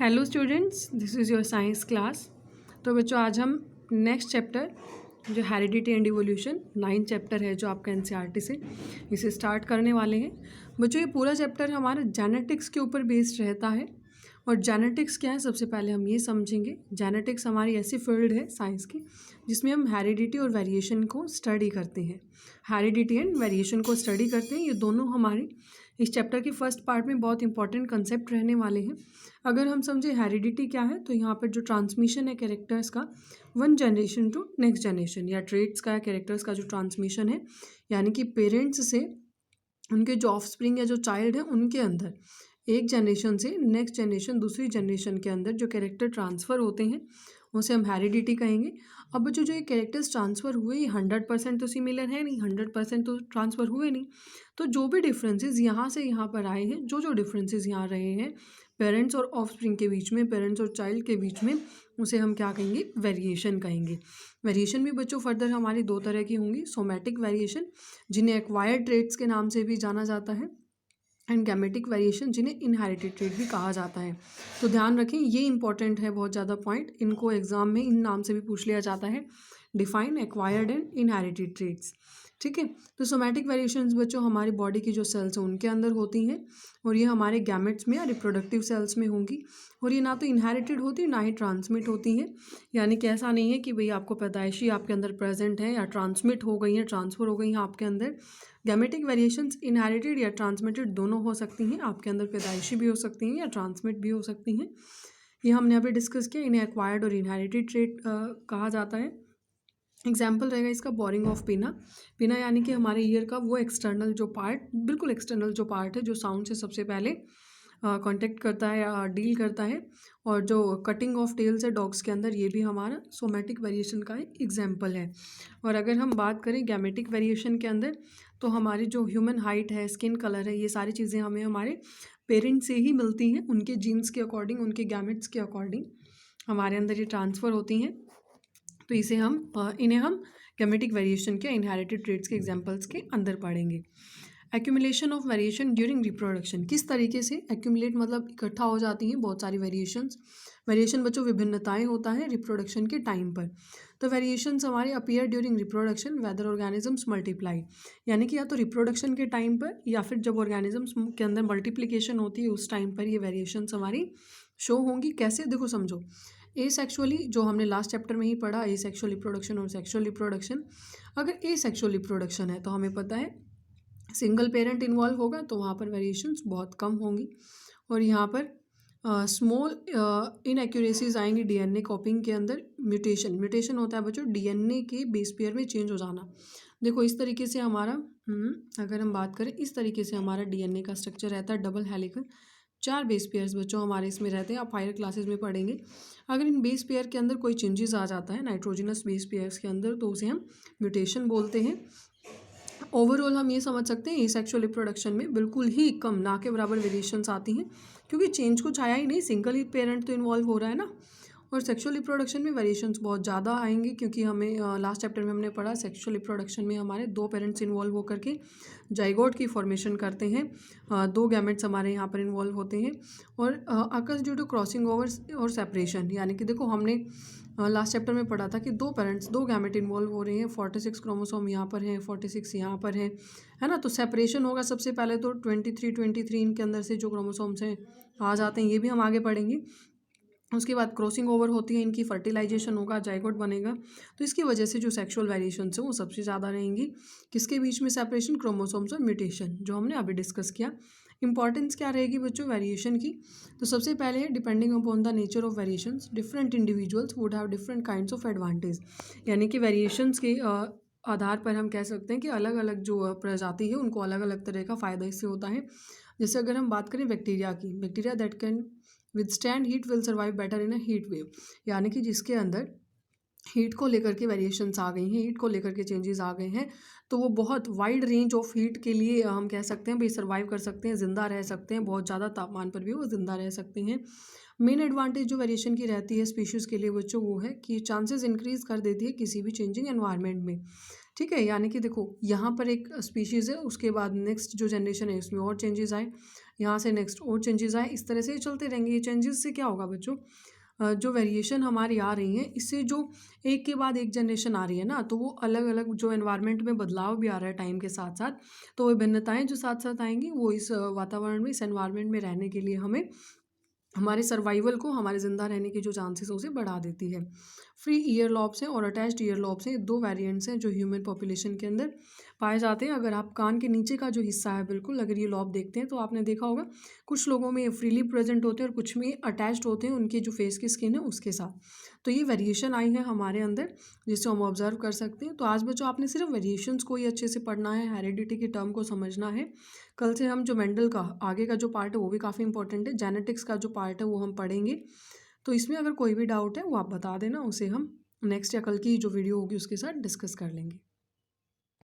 Hello students, this is your science class. तो बच्चों आज हम नेक्स्ट चैप्टर जो हेरिडिटी एंड इवोल्यूशन 9 चैप्टर है जो आपका एनसीईआरटी से इसे स्टार्ट करने वाले हैं। बच्चों ये पूरा चैप्टर हमारा जेनेटिक्स के ऊपर बेस्ड रहता है। और जेनेटिक्स क्या है सबसे पहले हम ये समझेंगे। जेनेटिक्स हमारी ऐसी फील्ड है साइंस की जिसमें हम हेरिडिटी और वेरिएशन को स्टडी करते हैं। हेरिडिटी एंड वेरिएशन को स्टडी करते हैं। ये दोनों हमारे इस चैप्टर के फर्स्ट पार्ट में बहुत इंपॉर्टेंट कंसेप्ट रहने वाले हैं। अगर हम समझे हेरिडिटी क्या है तो यहाँ पर जो ट्रांसमिशन है कैरेक्टर्स का one generation to next generation, या ट्रेट्स का कैरेक्टर्स का जो ट्रांसमिशन है, यानी कि पेरेंट्स से उनके जो ऑफस्प्रिंग या जो चाइल्ड है उनके अंदर एक जनरेशन से नेक्स्ट जनरेशन दूसरी जनरेशन के अंदर जो कैरेक्टर ट्रांसफ़र होते हैं उसे हम हेरिडिटी कहेंगे। अब बच्चों जो ये कैरेक्टर्स ट्रांसफ़र हुए ये 100% तो सिमिलर है नहीं, 100% तो ट्रांसफ़र हुए नहीं। तो जो भी डिफरेंसेस यहाँ से यहाँ पर आए हैं, जो डिफरेंसेस यहाँ रहे हैं पेरेंट्स और ऑफस्प्रिंग के बीच में, पेरेंट्स और चाइल्ड के बीच में, उसे हम क्या कहेंगे, वेरिएशन कहेंगे। वेरिएशन भी बच्चों फर्दर हमारी दो तरह की होंगी, सोमैटिक वेरिएशन जिन्हें एक्वायर्ड ट्रेट्स के नाम से भी जाना जाता है, एंड गैमेटिक वेरिएशन जिन्हें इनहेरिटेड ट्रेट भी कहा जाता है। तो ध्यान रखें ये इंपॉर्टेंट है बहुत ज़्यादा पॉइंट, इनको एग्जाम में इन नाम से भी पूछ लिया जाता है, define acquired and inherited traits. ठीक है, तो सोमैटिक वेरिएशंस बच्चों हमारी बॉडी की जो सेल्स हैं उनके अंदर होती हैं और ये हमारे गैमेट्स में या रिप्रोडक्टिव सेल्स में होंगी, और ये ना तो इनहेरिटेड होती है ना ही ट्रांसमिट होती हैं। यानी कि ऐसा नहीं है कि भाई आपको पैदाइशी आपके अंदर प्रेजेंट है या ट्रांसमिट हो गई हैं, ट्रांसफ़र हो गई हैं आपके अंदर। गैमेटिक वेरिएशंस इनहेरिटेड या ट्रांसमिटेड दोनों हो सकती हैं, आपके अंदर पैदाइशी भी हो सकती हैं या ट्रांसमिट भी हो सकती हैं। ये हमने अभी डिस्कस किया, इन्हें एक्वायर्ड और इनहेरिटेड ट्रेट कहा जाता है। एग्जाम्पल रहेगा इसका बोरिंग ऑफ पिना। पिना यानी कि हमारे ईयर का वो एक्सटर्नल जो पार्ट, बिल्कुल एक्सटर्नल जो पार्ट है जो साउंड से सबसे पहले कांटेक्ट करता है या डील करता है, और जो कटिंग ऑफ टेल्स है डॉग्स के अंदर, ये भी हमारा सोमैटिक वेरिएशन का एक एग्जाम्पल है। और अगर हम बात करें गैमेटिक वेरिएशन के अंदर तो हमारी जो ह्यूमन हाइट है, स्किन कलर है, ये सारी चीज़ें हमें हमारे पेरेंट्स से ही मिलती हैं, उनके जीन्स के अकॉर्डिंग, उनके गैमेट्स के अकॉर्डिंग हमारे अंदर ये ट्रांसफ़र होती हैं। तो इन्हें हम गैमेटिक वेरिएशन के इनहेरिटेड ट्रेट्स के एग्जांपल्स के अंदर पढ़ेंगे। Accumulation of variation during reproduction, किस तरीके से एक्यूमुलेट मतलब इकट्ठा हो जाती हैं बहुत सारी वेरिएशंस। वेरिएशन बच्चों विभिन्नताएं होता है रिप्रोडक्शन के टाइम पर। तो वेरिएशंस हमारे appear during reproduction whether organisms multiply, यानी कि या तो रिप्रोडक्शन के टाइम पर या फिर जब ऑर्गेनिजम्स के अंदर मल्टीप्लिकेशन होती है उस टाइम पर ये वेरिएशंस हमारी शो होंगी। कैसे, देखो समझो। एसेक्सुअली जो हमने लास्ट चैप्टर में ही पढ़ा, एसेक्सुअल रिप्रोडक्शन और सेक्सुअल रिप्रोडक्शन। अगर एसेक्सुअल रिप्रोडक्शन है तो हमें पता है सिंगल पेरेंट इन्वॉल्व होगा तो वहाँ पर वेरिएशंस बहुत कम होंगी, और यहाँ पर स्मॉल इनएक्यूरेसीज आएंगी डीएनए कॉपिंग के अंदर। म्यूटेशन होता है बच्चों डीएनए के बेस पेयर में चेंज हो जाना। देखो इस तरीके से हमारा अगर हम बात करें इस तरीके से हमारा डीएनए का स्ट्रक्चर रहता है, डबल हेलिकल, 4 बेस पेयर्स बच्चों हमारे इसमें रहते हैं। आप हायर क्लासेस में पढ़ेंगे। अगर इन बेस पेयर के अंदर कोई चेंजेस आ जाता है नाइट्रोजनस बेस पेयर्स के अंदर तो उसे हम म्यूटेशन बोलते हैं। ओवरऑल हम ये समझ सकते हैं एसेक्सुअल रिप्रोडक्शन में बिल्कुल ही कम, ना के बराबर वेरिएशंस आती हैं, क्योंकि चेंज कुछ आया ही नहीं, सिंगल ही पेरेंट तो इन्वॉल्व हो रहा है ना। और सेक्सुअल रिप्रोडक्शन में वेरिएशंस बहुत ज़्यादा आएंगे, क्योंकि हमें लास्ट चैप्टर में हमने पढ़ा सेक्सुअल रिप्रोडक्शन में हमारे 2 पेरेंट्स इन्वॉल्व होकर के जाइगोट की फॉर्मेशन करते हैं। 2 गैमेट्स हमारे यहाँ पर इन्वॉल्व होते हैं। और occurs due to crossing over और सेपरेशन, यानी कि देखो हमने लास्ट चैप्टर में पढ़ा था कि 2 पेरेंट्स 2 गैमेट इन्वॉल्व हो रहे हैं, 46 क्रोमोसोम यहाँ पर हैं, 46 यहाँ पर है ना। तो सेपरेशन होगा सबसे पहले, तो 23 इनके अंदर से जो क्रोमोसोम्स हैं आ जाते हैं, ये भी हम आगे पढ़ेंगे। उसके बाद क्रॉसिंग ओवर होती है इनकी, फर्टिलाइजेशन होगा, जाइगोट बनेगा। तो इसकी वजह से जो सेक्सुअल वेरिएशंस हैं वो सबसे ज़्यादा रहेंगी। किसके बीच में सेपरेशन, क्रोमोसोम्स और म्यूटेशन, जो हमने अभी डिस्कस किया। इंपॉर्टेंस क्या रहेगी बच्चों वेरिएशन की, तो सबसे पहले है depending upon the nature of variations different individuals would have different kinds of advantage, यानी कि वेरिएशंस के आधार पर हम कह सकते हैं कि अलग अलग जो प्रजाति है उनको अलग अलग तरह का फ़ायदा इससे होता है। जैसे अगर हम बात करें बैक्टीरिया की, bacteria that can withstand heat will survive better in a heat wave, यानी कि जिसके अंदर हीट को लेकर के वेरिएशंस आ गई हैं, हीट को लेकर के चेंजेस आ गए हैं, तो वो बहुत वाइड रेंज ऑफ हीट के लिए हम कह सकते हैं भाई सर्वाइव कर सकते हैं, ज़िंदा रह सकते हैं, बहुत ज़्यादा तापमान पर भी वो ज़िंदा रह सकते हैं। मेन एडवांटेज जो वेरिएशन की रहती है स्पीशीज़ के लिए बच्चों वो है कि चांसेस इंक्रीज़ कर देती है किसी भी चेंजिंग एनवायरनमेंट में। ठीक है, यानी कि देखो यहाँ पर एक स्पीशीज़ है, उसके बाद नेक्स्ट जो जनरेशन है उसमें और चेंजेस आए, यहाँ से नेक्स्ट और चेंजेस आए, इस तरह से चलते रहेंगे। ये चेंजेस से क्या होगा बच्चों, जो वेरिएशन हमारी आ रही हैं इससे जो एक के बाद एक जनरेशन आ रही है ना, तो वो अलग अलग जो एनवायरनमेंट में बदलाव भी आ रहा है टाइम के साथ साथ, तो वो भिन्नताएं जो साथ साथ आएंगी वो इस वातावरण में, इस एनवायरनमेंट में रहने के लिए हमें, हमारे सर्वाइवल को, हमारे ज़िंदा रहने के जो चांसेस हैं उसे बढ़ा देती है। फ्री ईयर लॉब्स हैं और अटैच्ड ईयर लॉब्स हैं, दो वेरिएंट्स हैं जो ह्यूमन पॉपुलेशन के अंदर पाए जाते हैं। अगर आप कान के नीचे का जो हिस्सा है, बिल्कुल अगर ये लॉब देखते हैं तो आपने देखा होगा कुछ लोगों में ये फ्रीली प्रेजेंट होते हैं और कुछ में अटैच्ड होते हैं उनके जो फेस की स्किन है उसके साथ। तो ये वेरिएशन आई है हमारे अंदर जिससे हम ऑब्जर्व कर सकते हैं। तो आज बच्चों आपने सिर्फ वेरिएशंस को ही अच्छे से पढ़ना है, हेरिडिटी के टर्म को समझना है। कल से हम जो मेंडल का आगे का जो पार्ट है वो भी काफ़ी इंपॉर्टेंट है, जेनेटिक्स का जो पार्ट है वो हम पढ़ेंगे। तो इसमें अगर कोई भी डाउट है वो आप बता देना, उसे हम नेक्स्ट या कल की जो वीडियो होगी उसके साथ डिस्कस कर लेंगे।